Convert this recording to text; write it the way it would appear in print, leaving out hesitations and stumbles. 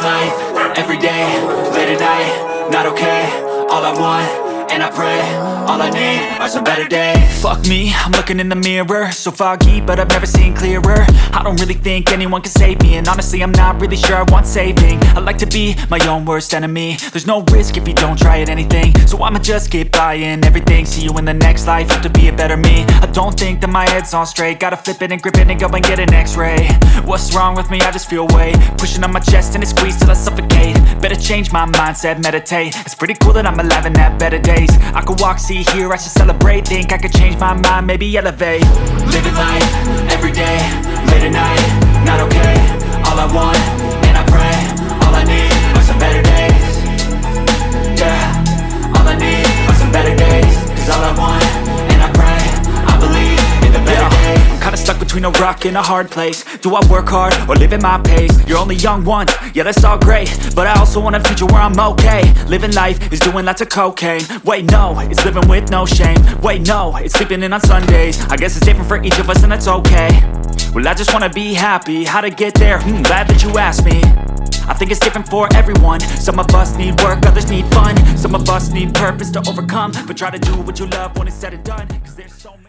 life, every day, late at night, not okay. All I want, and I pray, all I need are some better days. Fuck me, I'm looking in the mirror, so foggy, but I've never seen clearer. I don't really think anyone can save me, and honestly I'm not really sure I want saving. I like to be my own worst enemy. There's no risk if you don't try at anything, so I'ma just keep buying everything. See you in the next life, have to be a better me. I don't think that my head's on straight, gotta flip it and grip it and go and get an x-ray. What's wrong with me? I just feel weight pushing on my chest and it squeezes till I suffocate. Better change my mindset, meditate. It's pretty cool that I'm alive and have better days. I could walk, see, hear, I should celebrate. Think I could change my mind, maybe elevate. Living life, every day, late at night, not okay. All I want, and I pray, all I need are some better days. Yeah, all I need are some better days. Cause all I want, and I pray, I believe in the better days. I'm kinda stuck between a rock and a hard place. Do I work hard or live at my pace? You're only young once, yeah that's all great, but I also want a future where I'm okay. Living life is doing lots of cocaine. Wait no, it's living with no shame. Wait no, it's sleeping in on Sundays. I guess it's different for each of us and that's okay. Well I just wanna be happy, how to get there? Glad that you asked me. I think it's different for everyone. Some of us need work, others need fun. Some of us need purpose to overcome, but try to do what you love when it's said and done, cause there's so many